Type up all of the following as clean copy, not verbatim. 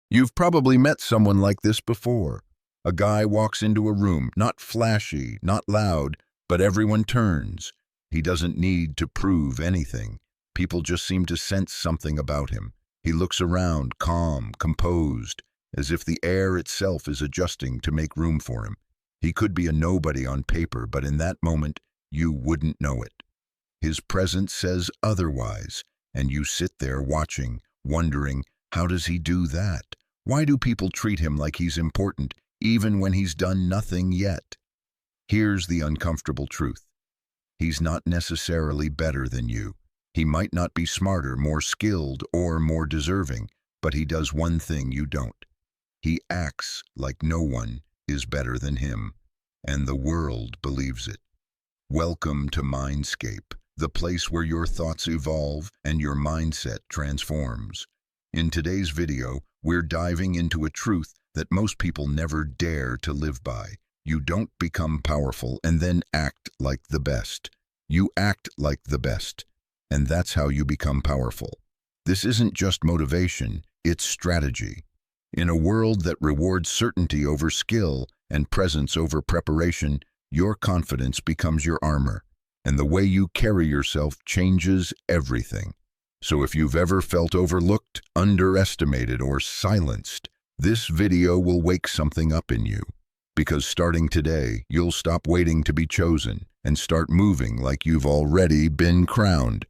You've probably met someone like this before. A guy walks into a room, not flashy, not loud, but everyone turns. He doesn't need to prove anything. People just seem to sense something about him. He looks around, calm, composed, as if the air itself is adjusting to make room for him. He could be a nobody on paper, but in that moment, you wouldn't know it. His presence says otherwise, and you sit there watching, wondering, how does he do that? Why do people treat him like he's important, even when he's done nothing yet? Here's the uncomfortable truth. He's not necessarily better than you. He might not be smarter, more skilled, or more deserving, but he does one thing you don't. He acts like no one is better than him, and the world believes it. Welcome to Mindscape, the place where your thoughts evolve and your mindset transforms. In today's video, we're diving into a truth that most people never dare to live by. You don't become powerful and then act like the best. You act like the best, and that's how you become powerful. This isn't just motivation, it's strategy. In a world that rewards certainty over skill and presence over preparation, your confidence becomes your armor, and the way you carry yourself changes everything. So if you've ever felt overlooked, underestimated, or silenced, this video will wake something up in you. Because starting today, you'll stop waiting to be chosen and start moving like you've already been crowned.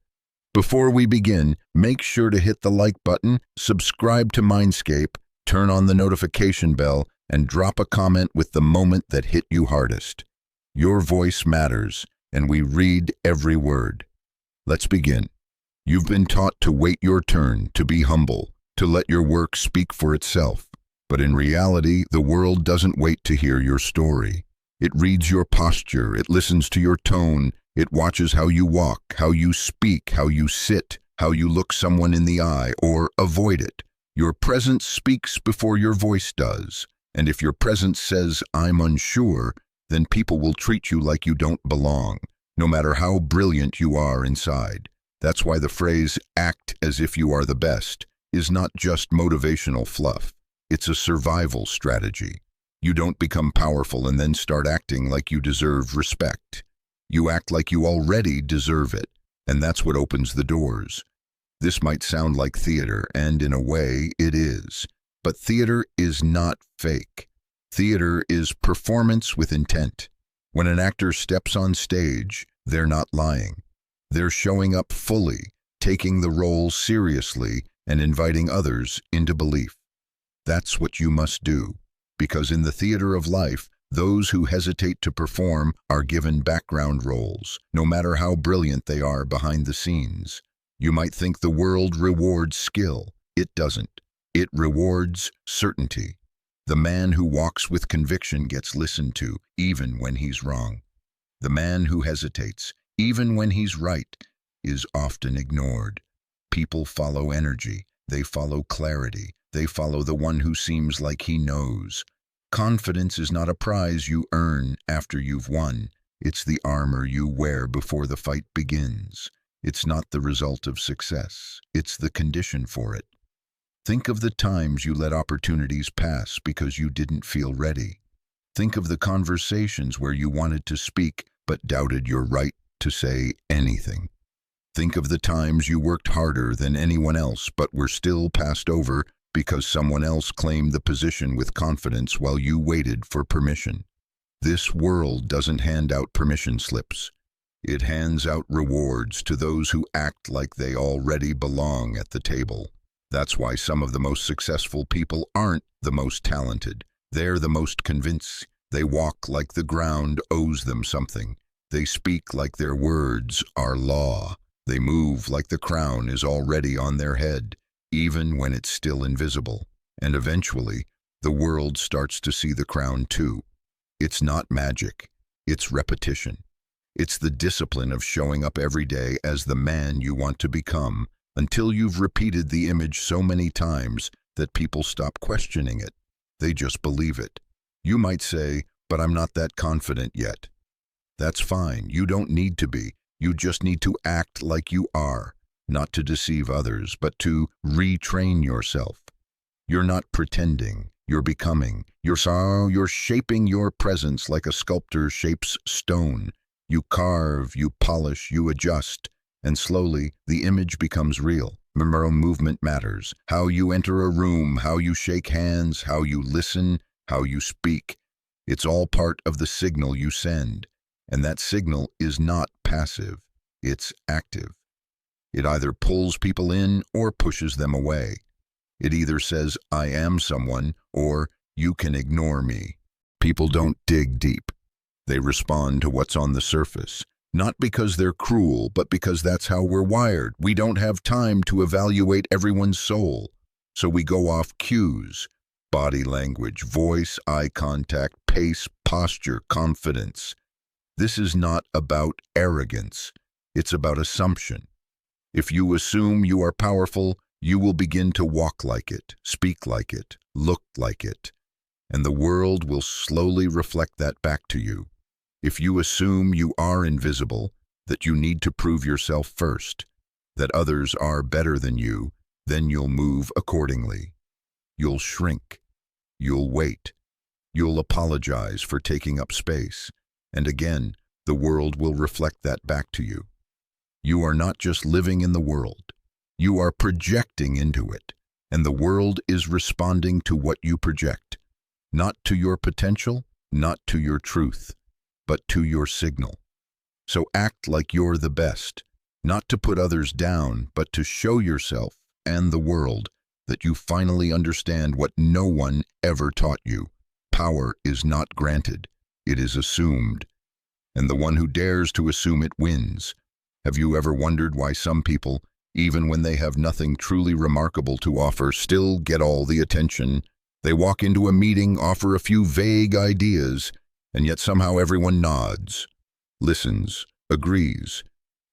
Before we begin, make sure to hit the like button, subscribe to Mindscape, turn on the notification bell, and drop a comment with the moment that hit you hardest. Your voice matters, and we read every word. Let's begin. You've been taught to wait your turn, to be humble, to let your work speak for itself. But in reality, the world doesn't wait to hear your story. It reads your posture, it listens to your tone, it watches how you walk, how you speak, how you sit, how you look someone in the eye or avoid it. Your presence speaks before your voice does. And if your presence says, "I'm unsure," then people will treat you like you don't belong, no matter how brilliant you are inside. That's why the phrase, "act as if you are the best," is not just motivational fluff. It's a survival strategy. You don't become powerful and then start acting like you deserve respect. You act like you already deserve it, and that's what opens the doors. This might sound like theater, and in a way, it is. But theater is not fake. Theater is performance with intent. When an actor steps on stage, they're not lying. They're showing up fully, taking the role seriously, and inviting others into belief. That's what you must do, because in the theater of life, those who hesitate to perform are given background roles, no matter how brilliant they are behind the scenes. You might think the world rewards skill. It doesn't. It rewards certainty. The man who walks with conviction gets listened to, even when he's wrong. The man who hesitates, even when he's right, is often ignored. People follow energy. They follow clarity. They follow the one who seems like he knows. Confidence is not a prize you earn after you've won. It's the armor you wear before the fight begins. It's not the result of success. It's the condition for it. Think of the times you let opportunities pass because you didn't feel ready. Think of the conversations where you wanted to speak but doubted your right to say anything. Think of the times you worked harder than anyone else but were still passed over because someone else claimed the position with confidence while you waited for permission. This world doesn't hand out permission slips. It hands out rewards to those who act like they already belong at the table. That's why some of the most successful people aren't the most talented. They're the most convinced. They walk like the ground owes them something. They speak like their words are law. They move like the crown is already on their head, even when it's still invisible. And eventually, the world starts to see the crown too. It's not magic. It's repetition. It's the discipline of showing up every day as the man you want to become, until you've repeated the image so many times that people stop questioning it. They just believe it. You might say, "But I'm not that confident yet." That's fine. You don't need to be. You just need to act like you are, not to deceive others, but to retrain yourself. You're not pretending, you're becoming. You're shaping your presence like a sculptor shapes stone. You carve, you polish, you adjust, and slowly the image becomes real. Remember, movement matters. How you enter a room, how you shake hands, how you listen, how you speak. It's all part of the signal you send. And that signal is not passive, it's active. It either pulls people in or pushes them away. It either says, I am someone, or you can ignore me. People don't dig deep. They respond to what's on the surface. Not because they're cruel, but because that's how we're wired. We don't have time to evaluate everyone's soul. So we go off cues: body language, voice, eye contact, pace, posture, confidence. This is not about arrogance. It's about assumption. If you assume you are powerful, you will begin to walk like it, speak like it, look like it. And the world will slowly reflect that back to you. If you assume you are invisible, that you need to prove yourself first, that others are better than you, then you'll move accordingly. You'll shrink. You'll wait. You'll apologize for taking up space. And again, the world will reflect that back to you. You are not just living in the world. You are projecting into it. And the world is responding to what you project. Not to your potential, not to your truth, but to your signal. So act like you're the best, not to put others down, but to show yourself and the world that you finally understand what no one ever taught you. Power is not granted, it is assumed. And the one who dares to assume it wins. Have you ever wondered why some people, even when they have nothing truly remarkable to offer, still get all the attention? They walk into a meeting, offer a few vague ideas, and yet somehow everyone nods, listens, agrees.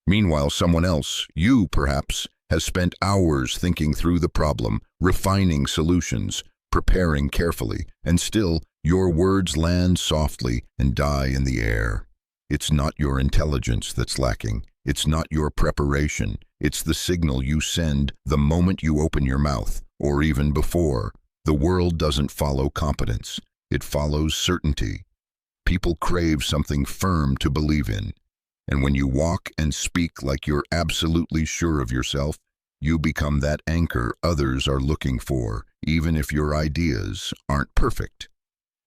Meanwhile, someone else, you perhaps, has spent hours thinking through the problem, refining solutions, preparing carefully, and still your words land softly and die in the air. It's not your intelligence that's lacking. It's not your preparation. It's the signal you send the moment you open your mouth, or even before. The world doesn't follow competence. It follows certainty. People crave something firm to believe in. And when you walk and speak like you're absolutely sure of yourself, you become that anchor others are looking for, even if your ideas aren't perfect.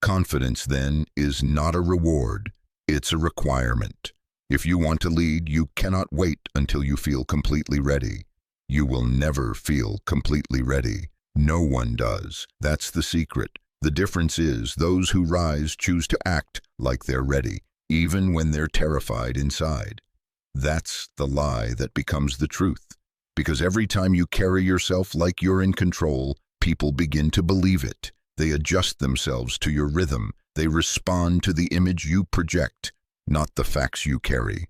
Confidence, then, is not a reward. It's a requirement. If you want to lead, you cannot wait until you feel completely ready. You will never feel completely ready. No one does. That's the secret. The difference is those who rise choose to act like they're ready, even when they're terrified inside. That's the lie that becomes the truth. Because every time you carry yourself like you're in control, people begin to believe it. They adjust themselves to your rhythm. They respond to the image you project, not the facts you carry.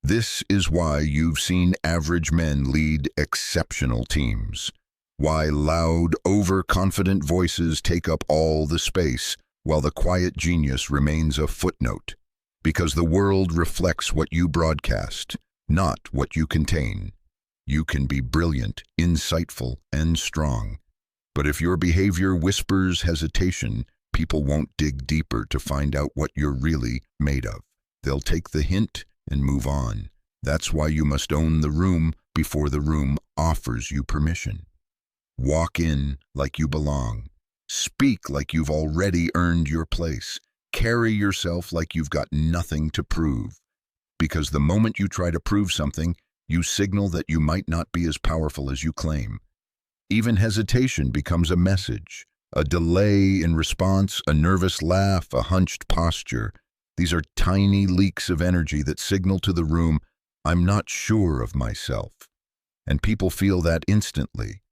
This is why you've seen average men lead exceptional teams. Why loud, overconfident voices take up all the space, while the quiet genius remains a footnote. Because the world reflects what you broadcast, not what you contain. You can be brilliant, insightful, and strong. But if your behavior whispers hesitation, people won't dig deeper to find out what you're really made of. They'll take the hint and move on. That's why you must own the room before the room offers you permission. Walk in like you belong. Speak like you've already earned your place. Carry yourself like you've got nothing to prove. Because the moment you try to prove something, you signal that you might not be as powerful as you claim. Even hesitation becomes a message. A delay in response, a nervous laugh, a hunched posture. These are tiny leaks of energy that signal to the room, I'm not sure of myself. And people feel that instantly.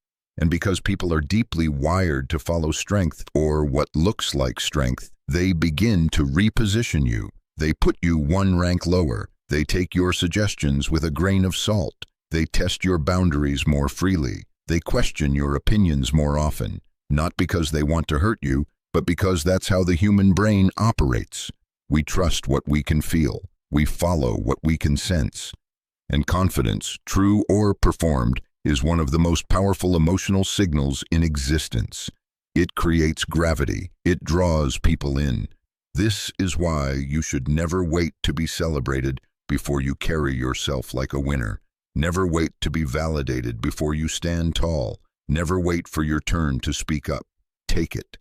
And because people are deeply wired to follow strength, or what looks like strength, they begin to reposition you. They put you one rank lower. They take your suggestions with a grain of salt. They test your boundaries more freely. They question your opinions more often. Not because they want to hurt you, but because that's how the human brain operates. We trust what we can feel. We follow what we can sense. And confidence, true or performed, is one of the most powerful emotional signals in existence. It creates gravity. It draws people in. This is why you should never wait to be celebrated before you carry yourself like a winner. Never wait to be validated before you stand tall. Never wait for your turn to speak up. Take it.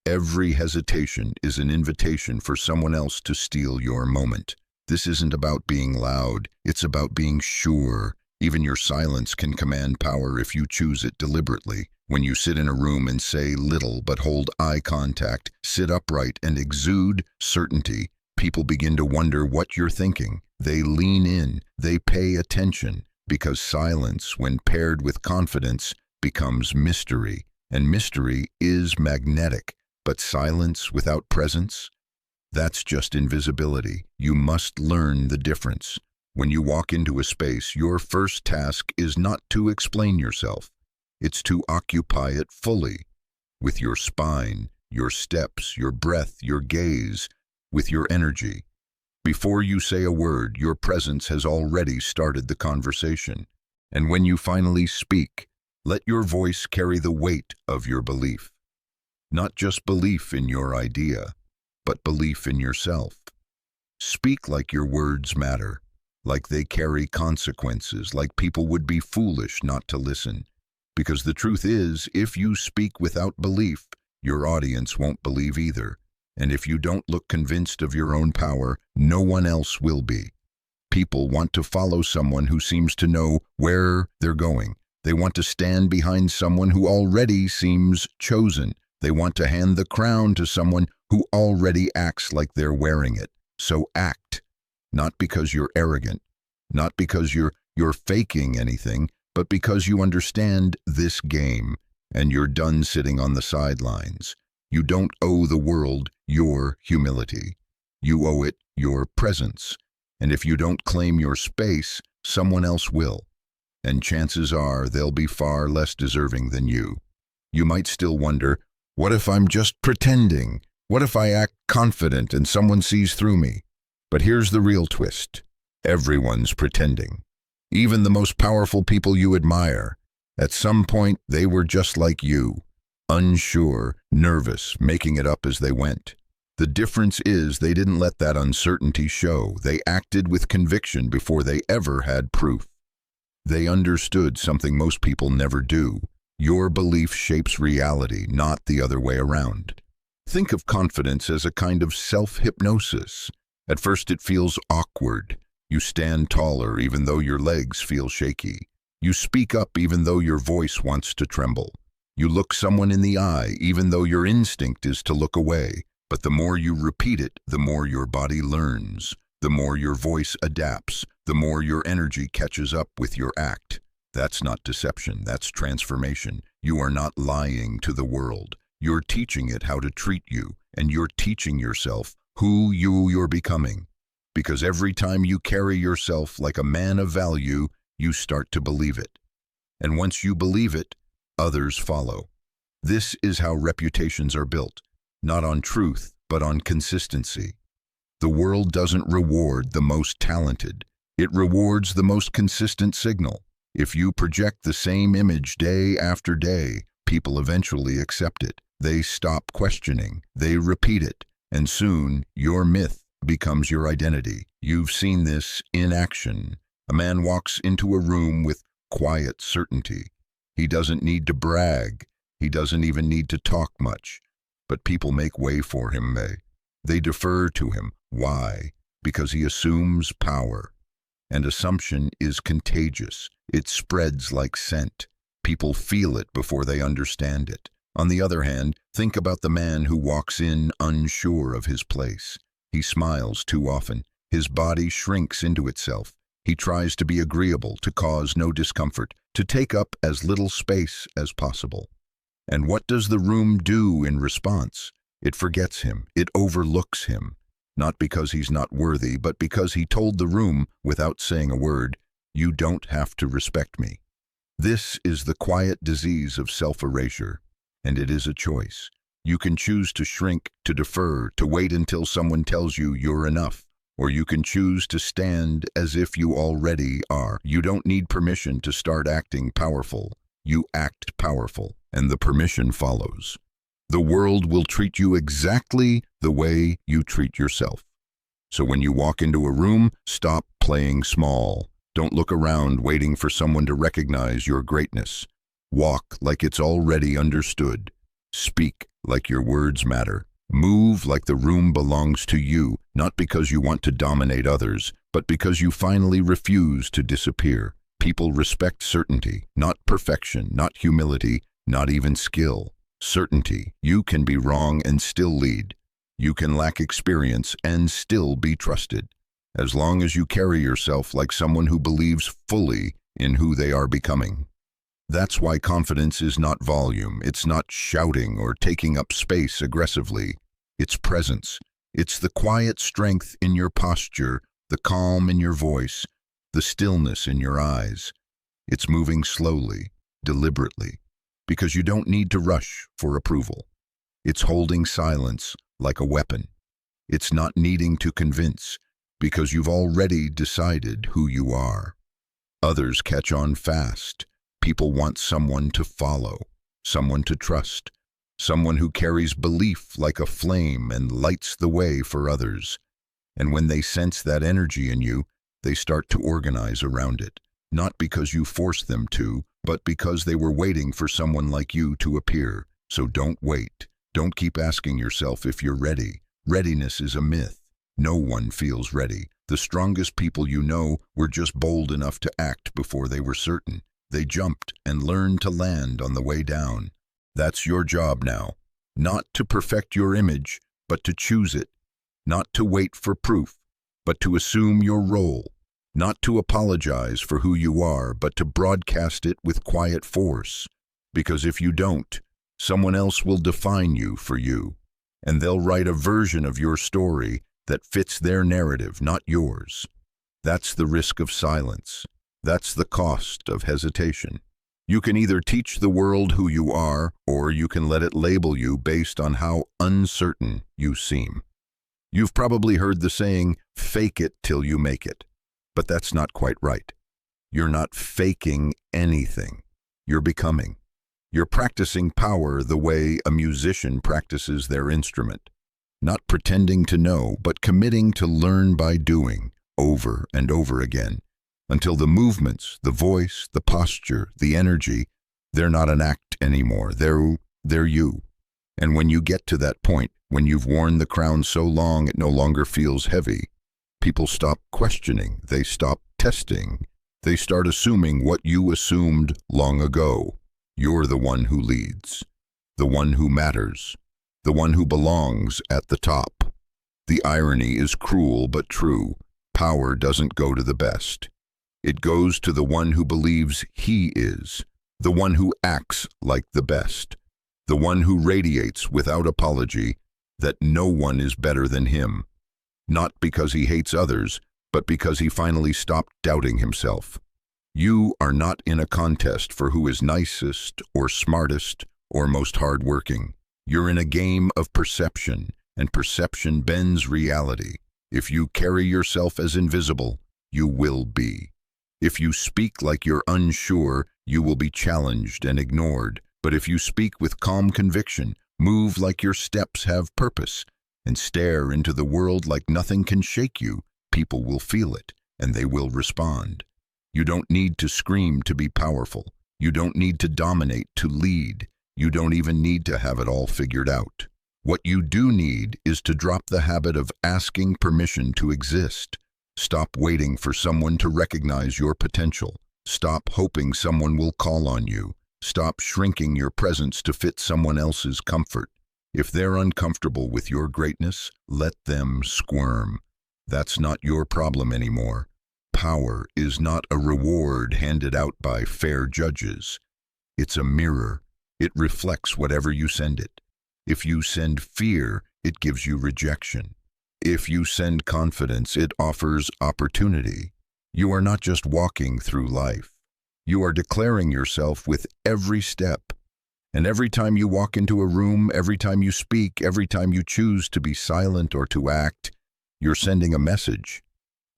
Every hesitation is an invitation for someone else to steal your moment. This isn't about being loud. It's about being sure. Even your silence can command power if you choose it deliberately. When you sit in a room and say little but hold eye contact, sit upright and exude certainty, people begin to wonder what you're thinking. They lean in. They pay attention, because silence, when paired with confidence, becomes mystery. And mystery is magnetic. But silence without presence? That's just invisibility. You must learn the difference. When you walk into a space, your first task is not to explain yourself. It's to occupy it fully, with your spine, your steps, your breath, your gaze, with your energy. Before you say a word, your presence has already started the conversation. And when you finally speak, let your voice carry the weight of your belief. Not just belief in your idea, but belief in yourself. Speak like your words matter, like they carry consequences, like people would be foolish not to listen. Because the truth is, if you speak without belief, your audience won't believe either. And if you don't look convinced of your own power, no one else will be. People want to follow someone who seems to know where they're going. They want to stand behind someone who already seems chosen. They want to hand the crown to someone who already acts like they're wearing it. So act, not because you're arrogant, not because you're faking anything, but because you understand this game and you're done sitting on the sidelines. You don't owe the world your humility. You owe it your presence. And if you don't claim your space, someone else will. And chances are they'll be far less deserving than you. You might still wonder, what if I'm just pretending? What if I act confident and someone sees through me? But here's the real twist. Everyone's pretending. Even the most powerful people you admire. At some point, they were just like you. Unsure, nervous, making it up as they went. The difference is they didn't let that uncertainty show. They acted with conviction before they ever had proof. They understood something most people never do. Your belief shapes reality, not the other way around. Think of confidence as a kind of self-hypnosis. At first it feels awkward. You stand taller even though your legs feel shaky. You speak up even though your voice wants to tremble. You look someone in the eye even though your instinct is to look away. But the more you repeat it, the more your body learns. The more your voice adapts. The more your energy catches up with your act. That's not deception, that's transformation. You are not lying to the world. You're teaching it how to treat you, and you're teaching yourself who you're becoming. Because every time you carry yourself like a man of value, you start to believe it. And once you believe it, others follow. This is how reputations are built, not on truth, but on consistency. The world doesn't reward the most talented. It rewards the most consistent signal. If you project the same image day after day, people eventually accept it. They stop questioning. They repeat it. And soon, your myth becomes your identity. You've seen this in action. A man walks into a room with quiet certainty. He doesn't need to brag. He doesn't even need to talk much. But people make way for him. They defer to him. Why? Because he assumes power. And assumption is contagious. It spreads like scent. People feel it before they understand it. On the other hand, think about the man who walks in unsure of his place. He smiles too often. His body shrinks into itself. He tries to be agreeable, to cause no discomfort, to take up as little space as possible. And what does the room do in response? It forgets him. It overlooks him. Not because he's not worthy, but because he told the room, without saying a word, "You don't have to respect me." This is the quiet disease of self-erasure, and it is a choice. You can choose to shrink, to defer, to wait until someone tells you you're enough, or you can choose to stand as if you already are. You don't need permission to start acting powerful. You act powerful, and the permission follows. The world will treat you exactly the way you treat yourself. So when you walk into a room, stop playing small. Don't look around waiting for someone to recognize your greatness. Walk like it's already understood. Speak like your words matter. Move like the room belongs to you, not because you want to dominate others, but because you finally refuse to disappear. People respect certainty, not perfection, not humility, not even skill. Certainty. You can be wrong and still lead. You can lack experience and still be trusted, as long as you carry yourself like someone who believes fully in who they are becoming. That's why confidence is not volume. It's not shouting or taking up space aggressively. It's presence. It's the quiet strength in your posture, the calm in your voice, the stillness in your eyes. It's moving slowly, deliberately, because you don't need to rush for approval. It's holding silence like a weapon. It's not needing to convince, because you've already decided who you are. Others catch on fast. People want someone to follow, someone to trust, someone who carries belief like a flame and lights the way for others. And when they sense that energy in you, they start to organize around it, not because you forced them to, but because they were waiting for someone like you to appear. So don't wait. Don't keep asking yourself if you're ready. Readiness is a myth. No one feels ready. The strongest people you know were just bold enough to act before they were certain. They jumped and learned to land on the way down. That's your job now. Not to perfect your image, but to choose it. Not to wait for proof, but to assume your role. Not to apologize for who you are, but to broadcast it with quiet force. Because if you don't, someone else will define you for you, and they'll write a version of your story that fits their narrative, not yours. That's the risk of silence. That's the cost of hesitation. You can either teach the world who you are, or you can let it label you based on how uncertain you seem. You've probably heard the saying, fake it till you make it. But that's not quite right. You're not faking anything. You're becoming. You're practicing power the way a musician practices their instrument. Not pretending to know, but committing to learn by doing, over and over again, until the movements, the voice, the posture, the energy, they're not an act anymore. They're you. And when you get to that point, when you've worn the crown so long it no longer feels heavy, people stop questioning, they stop testing, they start assuming what you assumed long ago. You're the one who leads, the one who matters, the one who belongs at the top. The irony is cruel but true. Power doesn't go to the best. It goes to the one who believes he is, the one who acts like the best, the one who radiates without apology that no one is better than him, not because he hates others, but because he finally stopped doubting himself. You are not in a contest for who is nicest or smartest or most hardworking. You're in a game of perception, and perception bends reality. If you carry yourself as invisible, you will be. If you speak like you're unsure, you will be challenged and ignored. But if you speak with calm conviction, move like your steps have purpose, and stare into the world like nothing can shake you, people will feel it, and they will respond. You don't need to scream to be powerful. You don't need to dominate to lead. You don't even need to have it all figured out. What you do need is to drop the habit of asking permission to exist. Stop waiting for someone to recognize your potential. Stop hoping someone will call on you. Stop shrinking your presence to fit someone else's comfort. If they're uncomfortable with your greatness, let them squirm. That's not your problem anymore. Power is not a reward handed out by fair judges. It's a mirror. It reflects whatever you send it. If you send fear, it gives you rejection. If you send confidence, it offers opportunity. You are not just walking through life. You are declaring yourself with every step. And every time you walk into a room, every time you speak, every time you choose to be silent or to act, you're sending a message.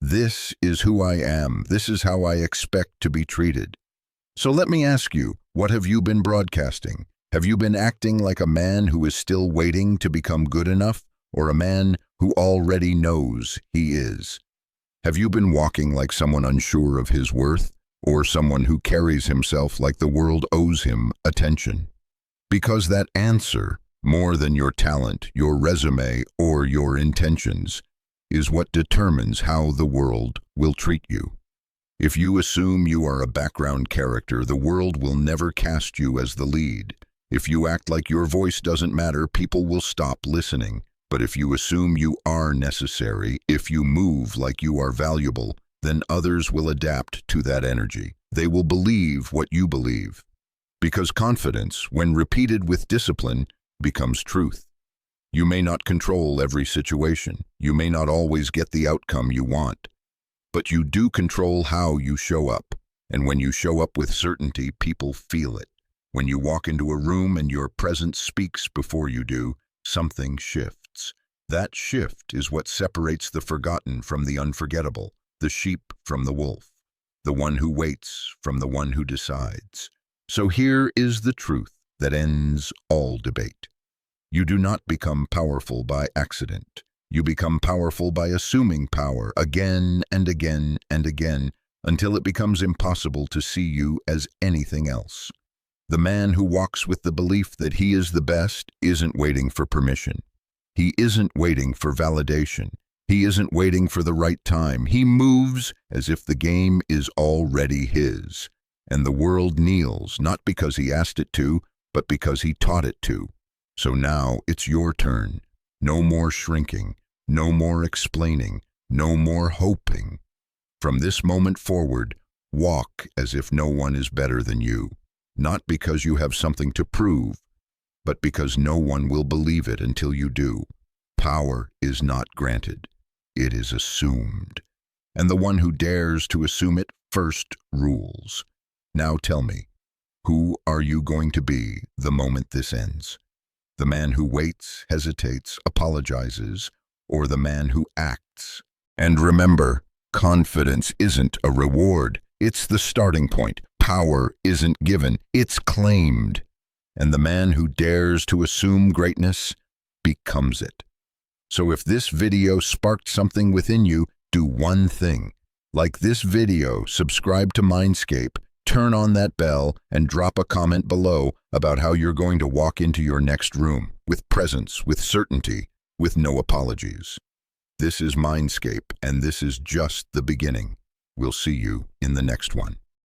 This is who I am. This is how I expect to be treated. So let me ask you, what have you been broadcasting? Have you been acting like a man who is still waiting to become good enough, or a man who already knows he is? Have you been walking like someone unsure of his worth, or someone who carries himself like the world owes him attention? Because that answer, more than your talent, your resume, or your intentions, is what determines how the world will treat you. If you assume you are a background character, the world will never cast you as the lead. If you act like your voice doesn't matter, people will stop listening. But if you assume you are necessary, if you move like you are valuable, then others will adapt to that energy. They will believe what you believe. Because confidence, when repeated with discipline, becomes truth. You may not control every situation. You may not always get the outcome you want. But you do control how you show up. And when you show up with certainty, people feel it. When you walk into a room and your presence speaks before you do, something shifts. That shift is what separates the forgotten from the unforgettable, the sheep from the wolf, the one who waits from the one who decides. So here is the truth that ends all debate. You do not become powerful by accident. You become powerful by assuming power again and again and again until it becomes impossible to see you as anything else. The man who walks with the belief that he is the best isn't waiting for permission. He isn't waiting for validation. He isn't waiting for the right time. He moves as if the game is already his. And the world kneels, not because he asked it to, but because he taught it to. So now it's your turn. No more shrinking, no more explaining, no more hoping. From this moment forward, walk as if no one is better than you. Not because you have something to prove, but because no one will believe it until you do. Power is not granted. It is assumed. And the one who dares to assume it first rules. Now tell me, who are you going to be the moment this ends? The man who waits, hesitates, apologizes, or the man who acts? And remember, confidence isn't a reward. It's the starting point. Power isn't given, it's claimed. And the man who dares to assume greatness becomes it. So if this video sparked something within you, do one thing. Like this video, subscribe to Mindscape, turn on that bell, and drop a comment below about how you're going to walk into your next room with presence, with certainty, with no apologies. This is Mindscape, and this is just the beginning. We'll see you in the next one.